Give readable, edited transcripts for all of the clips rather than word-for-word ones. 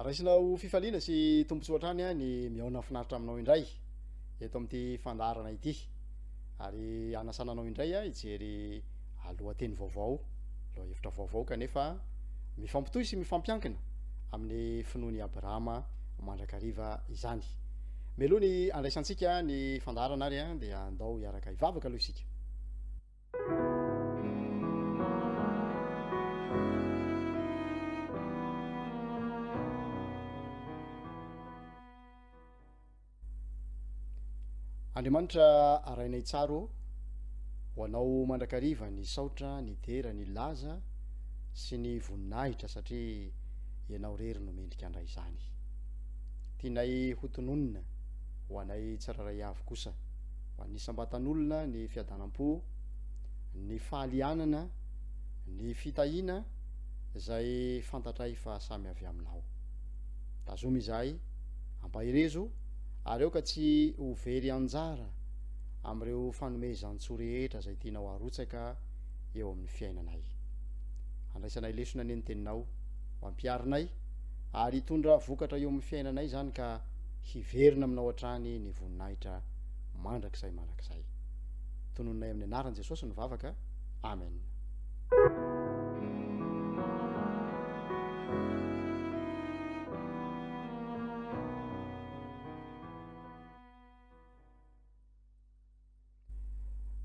Raisinao fifaliana sy tombontsoatrany ny miaona finaritra aminao indray eto amin'ity fandarana ity. Ary anasananao indray hijery lohateny vaovao, lohahevitra vaovao kanefa mifampitohy sy mifampiankina amin'ny finoan'i Abrahama mandrakariva izany. Meloha ny andraisantsika ny fandarana ary dia andao hiaraka hivavaka aloha isika. Andriamanitra arainay tsaro ho anao mandrakariva ny saotra, ny dera, ny laza sy ny voninahitra satria ianao rery no mendrika andray izany. Tianay hotononina ho anay tsiraray avy kosa, ho anisam-batan'olona ny fiadanam-po, ny fahalianana, ny fitahiana izay fantatray fa samy avy aminao. Tazomy izahay ampahirezo ary eo ka tsy ho very anjara amin'ireo fanomezan-tso rehetra izay tianao harotsaka eo amin'ny fiainanay. Andraisanay lesona ny teninao, hampiarinay ary hitondra vokatra eo amin'ny fiainanay zany ka hiverina aminao hatrany ny voninahitra mandrakizay. Tonononay amin'ny anaran'i Jesosy ny vavaka. Amen.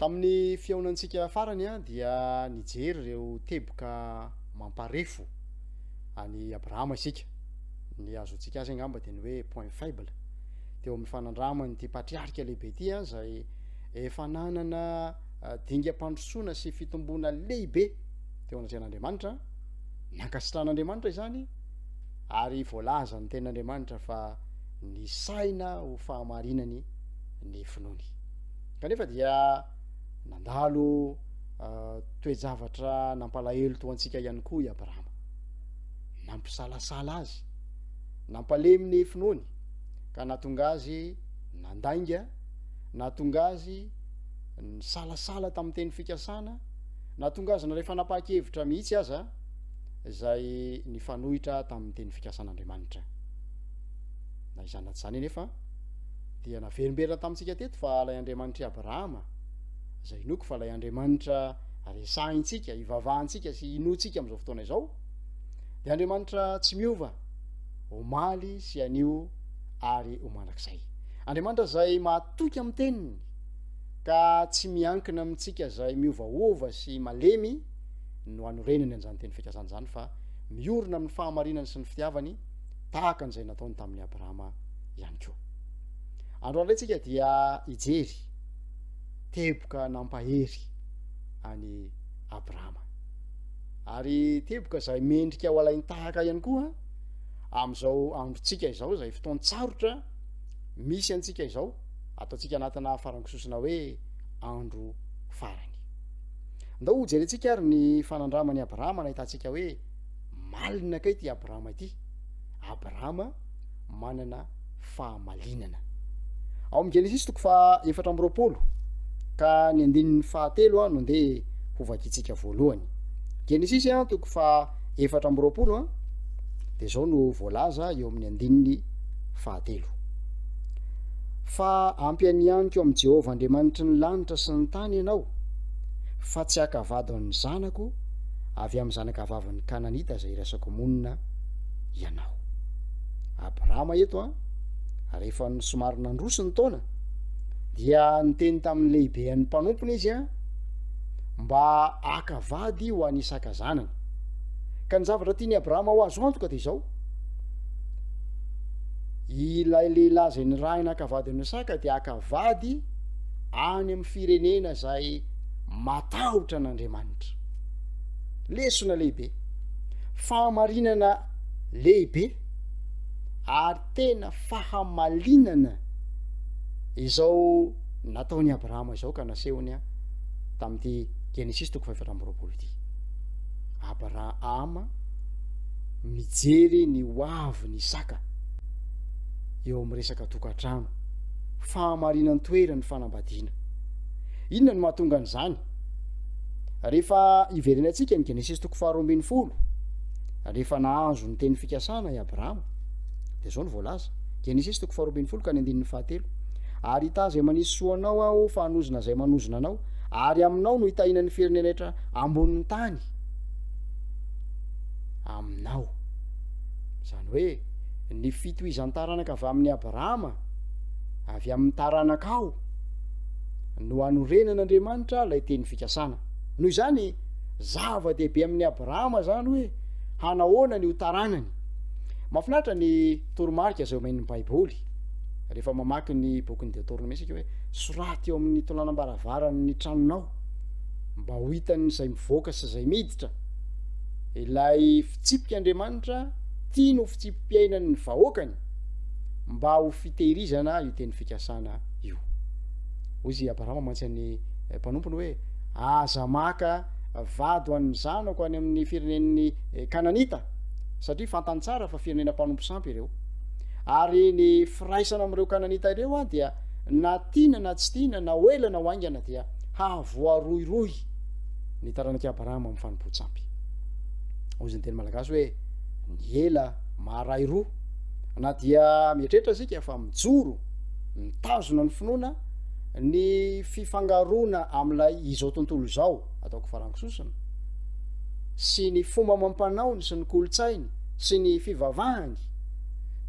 Tamin'ny fiaonantsika farany dia nijery ireo teboka mamparefo any Abrahama isika. Ny azontsika azy angamba dia ny hoe point faible teo amin'ny fanandramany ity patriarika lehibe ity izay efa nanana dingam-pandrosoana sy fitombona lehibe teo anatrehan'Andriamanitra, nankasitran'Andriamanitra izany ary voalaza ny ten'Andriamanitra fa ny saina ho fahamarinany ny finoany. Kanefa dia nandalo toejavatra nampalahelo to antsika ihany koa i Abrahama, nampisalasala azy, nampalemy ny finoany ka nahatonga azy nandainga, nahatonga azy nisalasala tamin'ny teny fikasana, nahatonga azy rehefa napahakevitra mihitsy aza izay nifanohitra tamin'ny teny fikasan'Andriamanitra. Na izany na tsy izany nefa dia naverimberina tamintsika teto fa lay Andriamanitra i Abrahama izay inoko fa lay Andriamanitra resahintsika, ivavahantsika sy inoantsika amin'izao fotoana izao dia Andriamanitra tsy miova, omaly sy anio ary ho mandrakizay. Andriamanitra izay mahatoky amin'ny teniny ka tsy miankina amintsika izay miovaova sy malemy no anorenany an'izany teny fikasana izany fa miorina amin'ny fahamarinany sy ny fitiavany tahaka an'izay nataony tamin'ny Abrahama ihany koa. Andro andraitsika dia hijery teboka nampahery any Abrahama ary teboka izay mendrika ho alainy tahaka ihany koa amin'izao androtsika izao izay fotoan-tsarotra misy antsika izao, ataontsika anatina farankososina hoe andro farany. Ndao ho jerentsika ary ny fanandramany Abrahama, nahitantsika hoe malina kay ty Abrahama ity. Abrahama manana fahamalinana. Ao amin'ny Genesis 4:4 ka ny andinin'ny 7 no ndeha hovakitsika voalohany. Genesis 4:4 dia zao no voalaza eo amin'ny andinin'ny 7. Fa ampianianiko amin'i Jehovah Andriamanitry ny lanitra sy ny tany ianao, fa tsy hakavado ny zanako avy amin'ny zanakavavan'ny Kananita izay iraisako monina ianao. Abrahama eto rehefa ny somary nandroso ny taona dia niteny tamin'ny lehibean'ny mpanompony izy mba hakavady ho any Isaka zanany. Ka ny zavatra tiany Abrahama ho azo antoka dia izao, ilay lehilahy izay ny raha hakavady amin'ny Isaka dia hakavady any amin'ny firenena izay matahotra n'Andriamanitra. Lesona lehibe, fahamarinana lehibe ary tena fahamalinana izao nataony Abrahama izao ka nasehony tamin'ity Genesis 4:4 ity. Abrahama mijery ny hoavy ny Isaka eo amin'ny resaka tokantrano, fahamarinany toerany fanambadiana. Inona no mahatonga an'izany? Rehefa iverenantsika ny Genesis 4:12 rehefa nahazo ny teny fikasana i Abrahama de zao ny voalaza Genesis 4:7 ary ita zay manisy soanao ao fa hanozona zay manozona anao ary aminao no hitahinan'ny firenenatra ambonin'ny tany aminao zany hoe ny fitohizan'ny taranaka avy amin'ny Abrahama avy amin'ny taranakao no anorenan'Andriamanitra lay teny fikasana noho izany zava-dehibe amin'ny Abrahama zany hoe hanahoana ny ho taranany. Mahafinaritra ny toromarika zay omen'ny Baiboly rehefa mamaky ny bokin'ny Deutéronome isika hoe soraty eo amin'ny tolanam-baravarany tranonao mba ho hitany zay mivoaka sy zay miditra ilay fitsipik'Andriamanitra tia no fitsipim-piainany ny vahoakany mba ho fitehirizana io teny fikasana io. Ozy Abrahama mantsy mpanompony hoe aza maka vady ho an'ny zanako any amin'ny firenen'ny Kananita satria fantany tsara fa firenena mpanompo sampy ireo ary ny firaisana amin'ireo Kananita ireo dia na tiana na tsy tiana na oela na oaingana dia havoaroiroy ny taranak'i Abrahama amin'ny fanompo-tsampy. Ozy ny teny malagasy hoe ny ela maharay roa na dia mieritreritra sika fa mijoro mitazona ny finoana ny fifangaroana am'ilay izao tontolo zao ataoko farankisosona sy ny fomba mampanaony sy ny kolotsainy sy ny fivavahany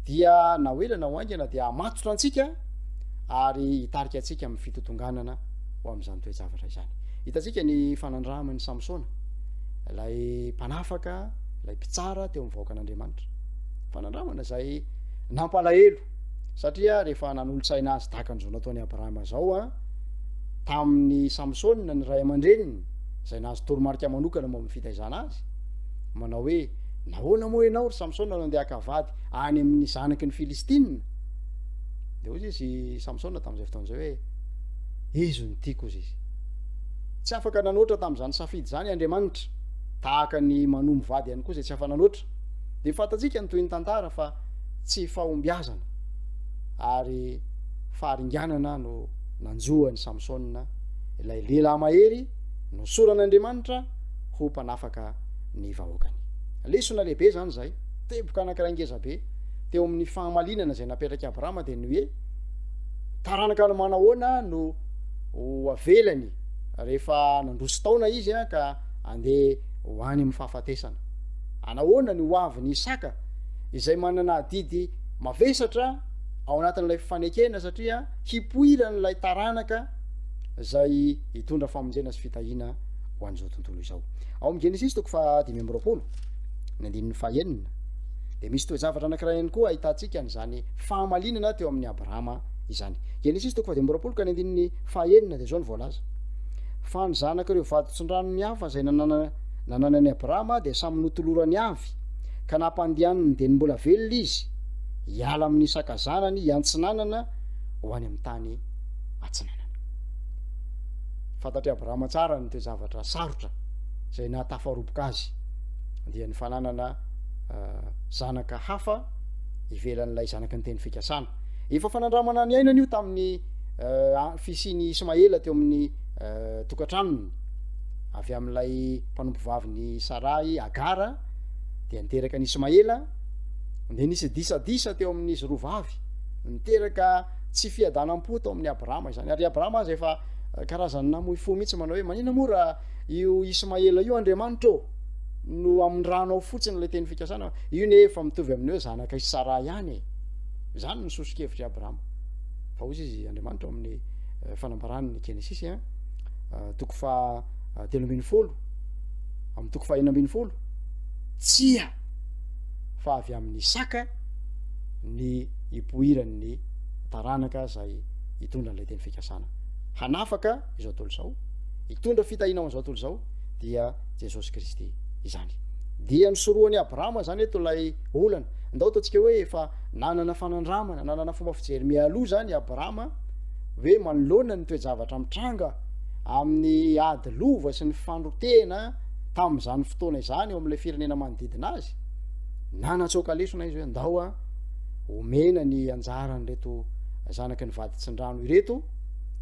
dia na oela na oaingana dia amatotra antsika ary hitarika antsika amin'ny fitotonganana ho amin'izany toe-javatra izany. Hitantsika ny fanandraman'ny Samsona lay mpanafaka lay mpitsara teo amin'ny vahoakan'Andriamanitra fanandramana zay nampalahelo satria rehefa nanolo-tsaina azy tahaka an'izao nataony Abrahama zao tamin'ny Samsona ny ray aman-dreniny zay nahazo toromarika manokana mo amin'ny fitaizana azy manao hoe nahoana moa ianao ry Samsona no andeha hakavady any amin'ny zanaky ny Filistina de ozy izy Samsona tamin'izay fotoana zay hoe izo ny tiako ozy izy tsy afaka nanoatra tamin'izany safidy zany Andriamanitra tahaka ny manombo vady ihany koa zay tsy afa nanoatra de fantatsika ny toy ny tantara fa tsy fahombiazana ary faharinganana no nanjoany Samsona ilay lehilahy mahery no soran'Andriamanitra ho mpanafaka ny vahoakany. Lesona lehibe zany zay teboka anankiray ngeza be teo amin'ny fahamalinana zay napetraky Abrahama de ny hoe taranaka no manahoana no ho avelany rehefa nandroso taona izy ka andeha ho any amin'ny fahafatesana anahoana ny ho avy ny Isaka izay manana didy mavesatra ao anatin'ilay fifanekena satria hipoiran'ilay taranaka zay hitondra famonjena sy fitahina ho an'izao tontolo izao. Ao amin'ny Genesis 5:20 ny andininy 9 de misy toe-javatra anankiray ihany koa ahitantsika n'izany fahamalinana teo amin'ny Abrahama izany. Genesis 5:20 ka ny andininy 9 de zao ny voalaza fa ny zanak'ireo vaditson-drano ny hafa zay nananany Abrahama de samy notolorany avy ka nampandianiny de ny mbola velona izy hiala amin'ny sakazanany hiantsinanana ho any amin'ny tany atsinanana. Fantatry Abrahama tsara ny toe-javatra sarotra zay nahatafaroboka azy dia ny fananana zanaka hafa ivelan'ilay zanaky ny teny fikasana. Efa fanandramana ny ainany io tamin'ny fisiany Ismaela teo amin'ny tokantranony avy amin'ilay mpanompo vaviny Sarai Agara dia niteraka ny Ismaela de nisy disadisa teo amin'izy roa vavy niteraka tsy fiadanam-po tao amin'ny Abrahama izany ary Abrahama azy efa karazany namoy fo mihitsy manao hoe manina moa raha io Ismaela io Andriamanitra no amin'ny rano ao fotsiny lay teny fikasana io nefa mitovy amin'ny hoe zanaka isy Sarai ihany zany ny sosokevitry Abrahama fa ozy izy Andriamanitra amin'ny fanambarany ny Genesis toko fa 13 amin'ny toko fa 14 tsia fa avy amin'ny Isaka ny hipoiran'ny taranaka zay hitondra n'ilay teny fikasana hanafaka izao tontolo zao hitondra fitahiana ao izao tontolo zao dia Jesosy Kristy izany. Dia nisoroany Abrahama zany eto lay olana ndao ataontsika hoe efa nanana fanandramana nanana fomba fijery mialoha zany Abrahama hoe manoloana ny toe-javatra mitranga amin'ny ady lova sy ny fandrotena tamin'izany fotoana izany eo amin'ilay firenena manodidina azy nanatsoaka lesona izy hoe ndao omena ny anjarany reto zanaky ny vaditsin-drano ireto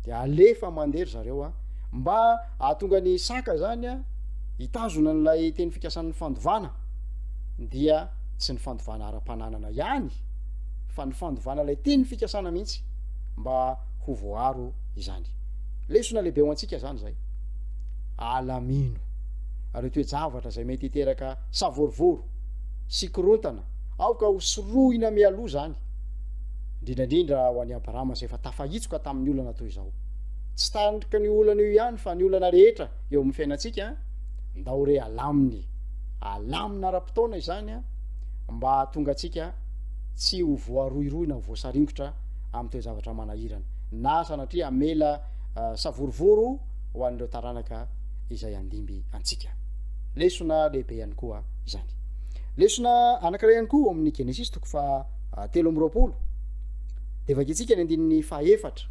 de alefa mandery zareo mba ahatonga ny Isaka zany hitazona n'ilay teny fikasan'ny fandovana dia tsy ny fandovana ara-pananana ihany fa ny fandovana ilay tiany fikasana mihitsy mba ho voaro izany. Lesona lehibe ho antsika zany zay. Alamino ary toe-javatra zay mety hiteraka savorovoro sy korontana aoka ho sorohina mialoha zany, indrindrandrindra ho an'ny Abrahama zay efa tafahitsoka tamin'ny olana toy izao. Tsy tandrika ny olana io ihany fa ny olana rehetra eo amin'ny fiainantsika ndao re alamina ara-potoana izany mba tonga atsika tsy ho voarohirohina voasaringotra amin'ny toe-javatra manahirana na sanatria amela savorovoro ho an'ireo taranaka izay andimby antsika. Lesona lehibe ihany koa izany. Lesona anankiray ihany koa amin'ny Genesis 3:20 de vakitsika ny andininy fahaefatra.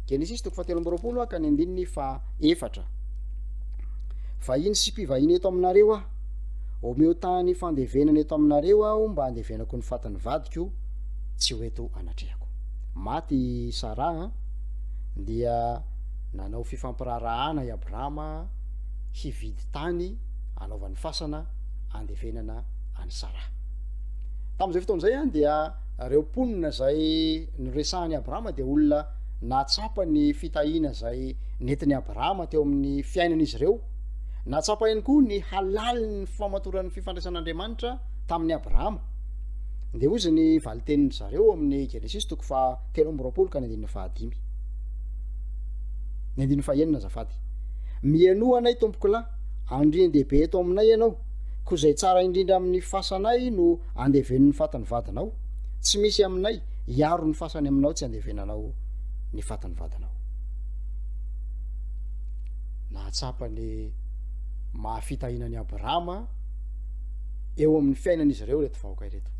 Genesis 3:20 ka ny andininy fahaefatra. Vahiny sy mpivahiny eto aminareo omeo tany fandevenana eto aminareo aho mba andevenako ny fatan'ny vadiko tsy ho eto anatrehako. Maty Sara dia nanao fifampirarahana i Abrahama hividy tany anaovan'ny fasana andevenana any Sara. Tamin'izay fotoana zay dia reo mponina zay noresahany Abrahama de olona natsapa ny fitahina zay nentin'ny Abrahama teo amin'ny fiainan'izy ireo. Natsapa ihany koa ny halali ny famatoran'ny fifandraisan'Andriamanitra tamin'ny Abrahama. De ozy ny valitenin'ny zareo amin'ny Genesis 3:20 ka ny andininy fahadimy. Ny andininy fahaenina azafady. Mianoa anay tompoko lahy, andrian-dehibe eto aminay ianao, koa zay tsara indrindra amin'ny fasanay no andeven'ny fatan'ny vadanao. Tsy misy aminay hiaro ny fasany aminao tsy andevenanao ny fatan'ny vadanao. Nahatsapa ny mahafitahinan'ny Abrahama eo amin'ny fiainan'izy ireo reto vahoaka ireto.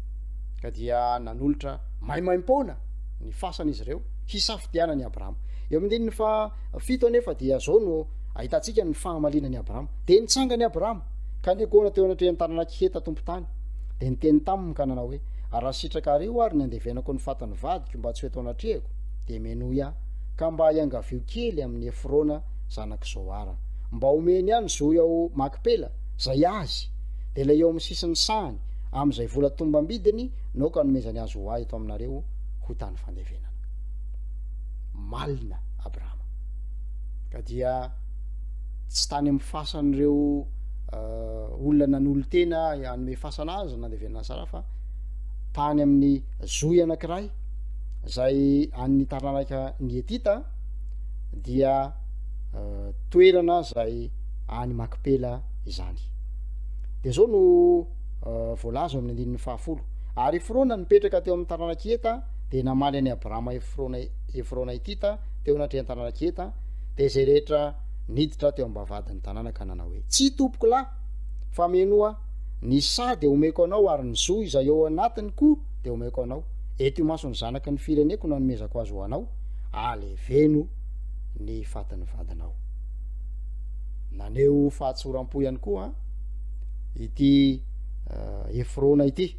Ka dia nanolotra maimaim-poana ny fasan'izy ireo hisafidianan'ny Abrahama. Eo amin'ny andininy fahafito anefa dia zao no ahitantsika ny fahamalinan'ny Abrahama. De nitsangany Abrahama ka niakoana teo anatrehan'ny taranakiheta tompo-tany. De niteny taminy ka nanao hoe raha sitraka reo ary ny andevenako ny fatan'ny vadiko mba tsy ho eto anatrehako de menoa ka mba hiangavio kely amin'ny Efrona zanak' Zoara mba omeny ihany zoy ao Makipela zay azy de lay eo amin'ny sisin'ny sahany am'izay vola tombam-bidiny no ka nomezany azy ho ahy eto aminareo ho tany fandevenana. Malina Abrahama ka dia tsy tany amin'ny fasan'ireo olona nanolo tena anome fasana azy nandevenana Sara fa tany amin'ny zoy anankiray zay an'ny taranaka ny Etita dia toerana zay any Makipela izany. De zao no voalaza amin'ny andininy 10. Ary Efrona nipetraka teo amin'ny taranakiheta de namaly any Abrahama Efrona Etita teo anatrehan'ny taranakiheta de zay rehetra niditra teo ambavadin'ny tanàna ka nanao hoe tsy tompoko lahy fa menoa ny sa de omeko anao ary ny zoy izay eo anatiny koa de omeko anao. Eto maso ny zanaky ny fireneko nanomezako azy ho anao, aleveno ny fatan'ny vadanao. Naneo fahatsoram-po ihany koa ity Efrona ity.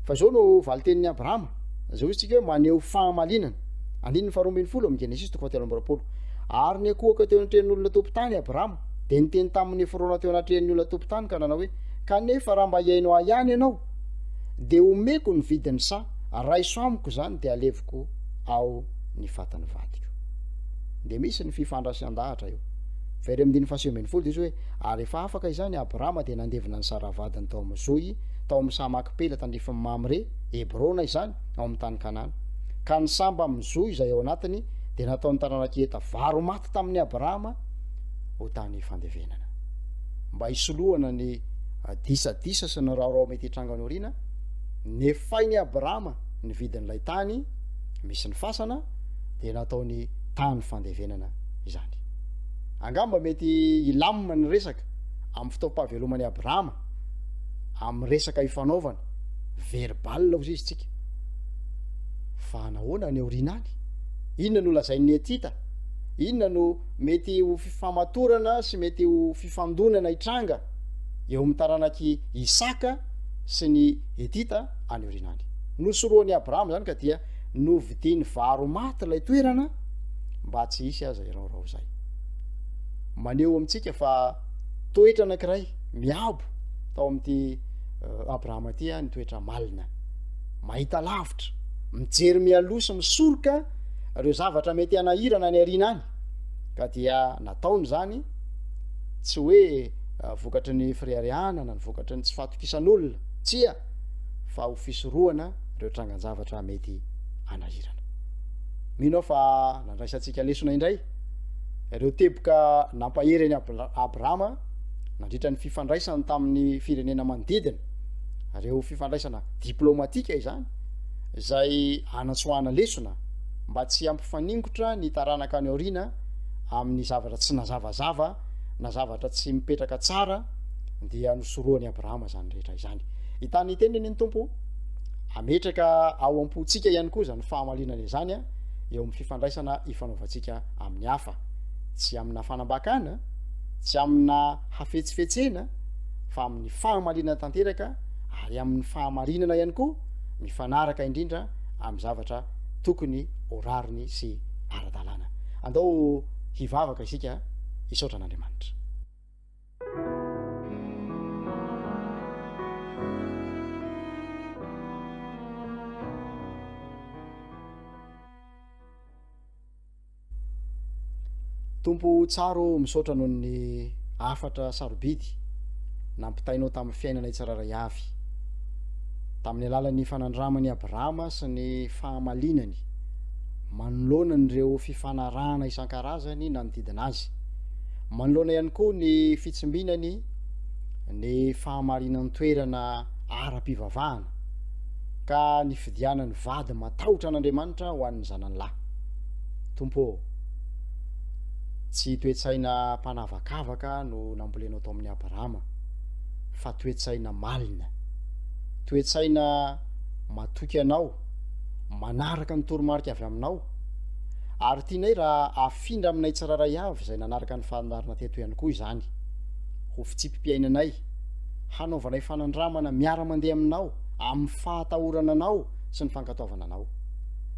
Fa zao no valitenin'ny Abrahama. Zao izy tsika hoe maneo fahamalinana. Andininy 12 amin'ny Genesis 3:20. Ary ny akohaka teo anatrehan'ny olona tompo-tany Abrahama de niteny tamin'ny Efrona teo anatrehan'ny olona tompo-tany ka nanao hoe kanefa raha mba hiaino ahy ihany ianao de omeko ny vidin'ny sa raiso amiko zany de aleviko ao ny fatan'ny vadiko. De misy ny fifandraisan-dahatra io. Very amin'ny 19 de izy hoe ary efa afaka izany Abrahama de nandevina ny Sara vadiny tao amin'ny zoy tao amin'ny sa Makipela tandrifin'ny Mamre Hebrona izany ao amin'ny tany Kanana. Ka ny samba amin'ny zoy izay ao anatiny de nataon'ny taranakiheta varo maty tamin'ny Abrahama ho tany fandevenana. Mba hisoloana ny disadisa sy ny raorao mety hitranga ny orina, nefainy Abrahama ny vidin'ilay tany misy ny fasana de nataony tany fandevenana izany. Angamba mety ilamina ny resaka amin'ny fotoam-pahaveloman'ny Abrahama amin'ny resaka ifanaovana verbal ozy izy tsika. Fa nahoana ny orinany? Inona no lazain'ny Etita? Inona no mety ho fifamatorana sy mety ho fifandonana hitranga eo amin'ny taranaky Isaka sy ny Etita any orinany? Nosoroan'ny Abrahama zany ka dia novidiny varo maty lay toerana mba tsy hisy aza iraorao zay. Maneo amintsika fa toetra anankiray miabo tao amin'ity Abrahama ty ny toetra malina, mahita lavitra mijery mialosa misoroka reo zavatra mety anahirana ny ariana any ka dia nataony zany tsy hoe vokatry ny friariana na ny vokatry ny tsy fatokisan'olona tsia fa ho fisoroana reo trangan-javatra mety anahirana. Mino fa nandraisantsika lesona indray reo teboka nampahery ny Abrahama nandritra ny fifandraisany tamin'ny firenena manodidina, reo fifandraisana diplomatika izany izay anatsoahana lesona mba tsy ampifaningotra ny taranaka any aoriana amin'ny zavatra tsy nazavazava na zavatra tsy mipetraka tsara, dia nosoroany Abrahama zany rehetra izany. Hitany teniny ny tompo ametraka ao am-potsika ihany koa zany fahamalinana izany eo amin'ny fifandraisana ifanaovantsika amin'ny hafa, tsy amina fanambakana, tsy amina hafetsifetsena, fa amin'ny fahamalinana tanteraka ary amin'ny fahamarinana ihany koa mifanaraka indrindra amin'ny zavatra tokony orariny sy ara-dalàna. Andao hivavaka isika hisaotra an'Andriamanitra. Tompo tsaro misaotra noho ny afatra sarobidy nampitainao tamin'ny fiainana tsiraray avy, tamin'ny alalan'ny fanandramany Abrahama sy ny fahamalinany manoloana n'ireo fifanarahana isan-karazany nanodidina azy, manoloana ihany koa ny fitsimbinany ny fahamarinan'ny toerana ara-pivavahana ka ny fidianany vady matahotra an'Andriamanitra ho an'ny zanany lahy. Tompo, tsy toetsaina mpanavakavaka no nambolenao tao amin'ny Abrahama, fa toetsaina malina, toetsaina matoky anao, manaraka ny toromarika avy aminao, ary tianay raha afindra aminay tsiraray avy izay nanaraka ny fandarina teto ihany koa izany, ho fitsipim-piainanay, hanaovanay fanandramana miara-mandeha aminao, amin'ny fahatahorana anao sy ny fankatoavana anao,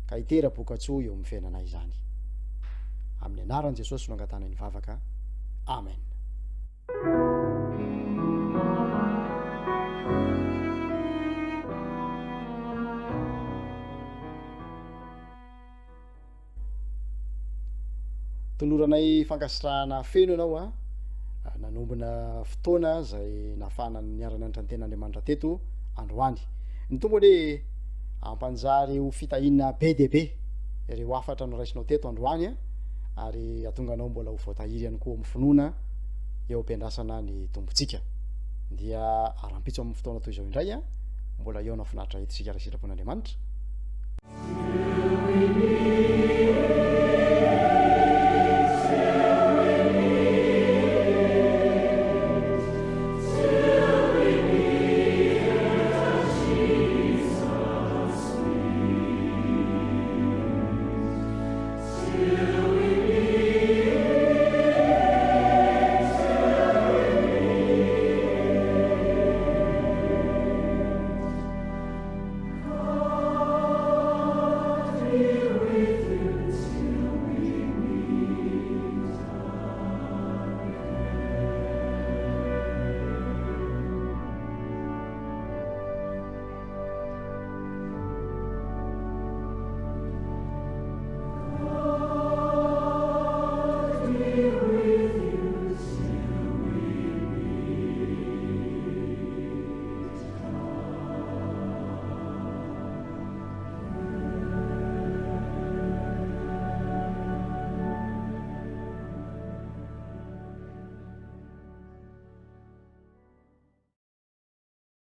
ka hitera-pokatsoa eo amin'ny fiainanay izany. Amin'ny anaran'i Jesosy no angatana ny vavaka. Amen. Toloranay fankasitrahana feno ianao nanombona fotoana zay nafana niarana ny tranten'Andriamanitra teto androany. Ny tompo hoe ampanjary ho fitahinana be dia be ireo afatra noraisinao teto androany ary atonga anao mbola ho voatahiry ihany koa amin'ny finoana eo ampiandrasana ny tompontsika. Dia arampitso amin'ny fotoana toy izao indray mbola eo nafinaritra hitsika raha sitrapon'Andriamanitra.